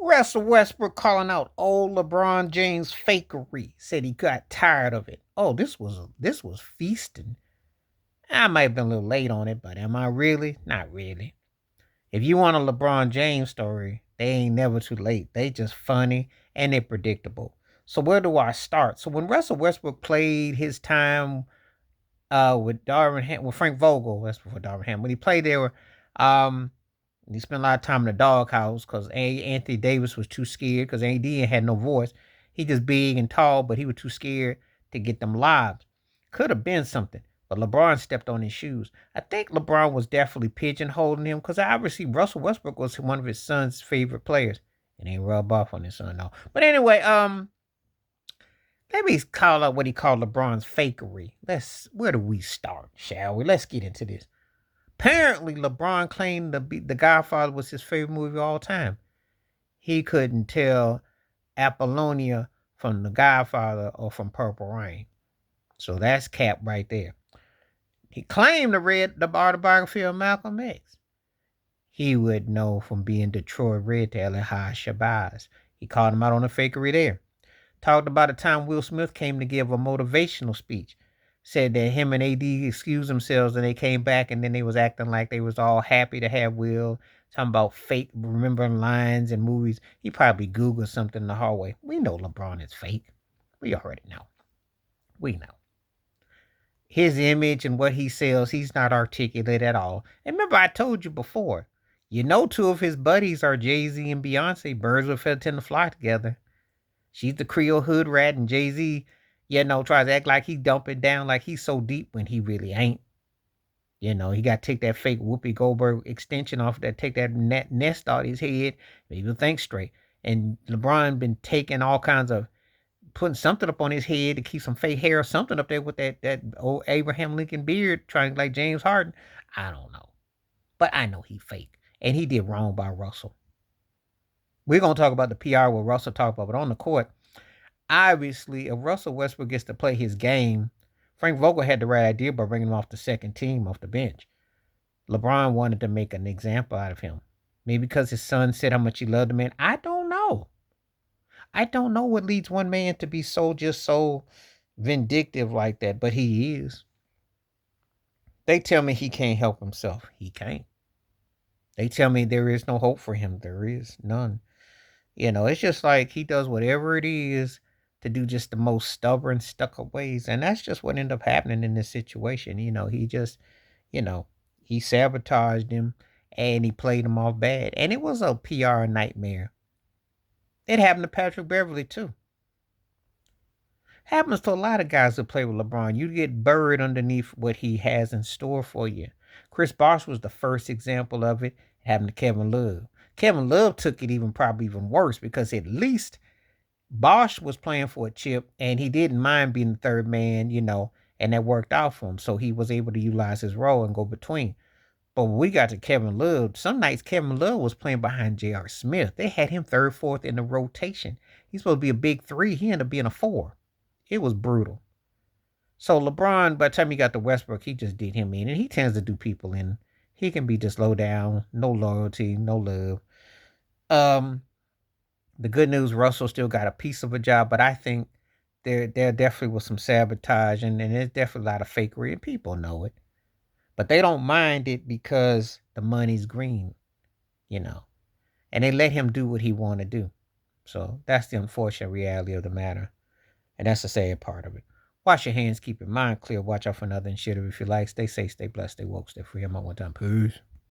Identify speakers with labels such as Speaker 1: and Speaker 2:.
Speaker 1: Russell Westbrook calling out old LeBron James fakery. Said he got tired of it. Oh, this was feasting. I might have been a little late on it, but am I really? Not really. If you want a LeBron James story, they ain't never too late. They just funny and they're predictable. So where do I start? So when Russell Westbrook played his time with Frank Vogel, that's before Darvin Ham. When he played there, um, he spent a lot of time in the doghouse because Anthony Davis was too scared because AD had no voice. He just big and tall, but he was too scared to get them lobs. Could have been something, but LeBron stepped on his shoes. I think LeBron was definitely pigeonholing him because obviously Russell Westbrook was one of his son's favorite players. It ain't rub off on his son, though. But anyway, let me call out what he called LeBron's fakery. Where do we start, shall we? Let's get into this. Apparently, LeBron claimed The Godfather was his favorite movie of all time. He couldn't tell Apollonia from The Godfather or from Purple Rain. So that's cap right there. He claimed to read the autobiography of Malcolm X. He would know from being Detroit Red to High Shabazz. He called him out on the fakery there. Talked about the time Will Smith came to give a motivational speech. Said that him and AD excused themselves and they came back and then they was acting like they was all happy to have Will. Talking about fake remembering lines and movies. He probably Googled something in the hallway. We know LeBron is fake. We already know. We know. His image and what he sells, he's not articulate at all. And remember, I told you before, you know two of his buddies are Jay-Z and Beyonce. Birds of a feather tend to fly together. She's the Creole hood rat, and Jay-Z, tries to act like he dumping down like he's so deep when he really ain't. He got to take that fake Whoopi Goldberg extension off that, take that nest out his head. Maybe think straight. And LeBron been taking all kinds of, putting something up on his head to keep some fake hair or something up there with that old Abraham Lincoln beard, trying like James Harden. I don't know. But I know he fake. And he did wrong by Russell. We're going to talk about the PR what Russell talked about, but on the court, obviously, if Russell Westbrook gets to play his game, Frank Vogel had the right idea by bringing him off the second team, off the bench. LeBron wanted to make an example out of him. Maybe because his son said how much he loved the man. I don't know. I don't know what leads one man to be so vindictive like that, but he is. They tell me he can't help himself. He can't. They tell me there is no hope for him. There is none. It's just like he does whatever it is to do just the most stubborn, stuck up ways. And that's just what ended up happening in this situation. He just, you know, he sabotaged him and he played him off bad. And it was a PR nightmare. It happened to Patrick Beverly too. Happens to a lot of guys that play with LeBron. You get buried underneath what he has in store for you. Chris Bosh was the first example of it. It happened to Kevin Love. Kevin Love took it probably even worse because at least Bosh was playing for a chip and he didn't mind being the third man, and that worked out for him. So he was able to utilize his role and go between. But when we got to Kevin Love, some nights Kevin Love was playing behind J.R. Smith. They had him third, fourth in the rotation. He's supposed to be a big three. He ended up being a four. It was brutal. So LeBron, by the time he got to Westbrook, he just did him in. And he tends to do people in. He can be just low down, no loyalty, no love. The good news, Russell still got a piece of a job, but I think there definitely was some sabotage and there's definitely a lot of fakery and people know it. But they don't mind it because the money's green, you know. And they let him do what he want to do. So that's the unfortunate reality of the matter. And that's the sad part of it. Wash your hands, keep your mind clear, watch out for another and shit if you like. Stay safe, stay blessed, stay woke, stay free. I'm on one time. Peace.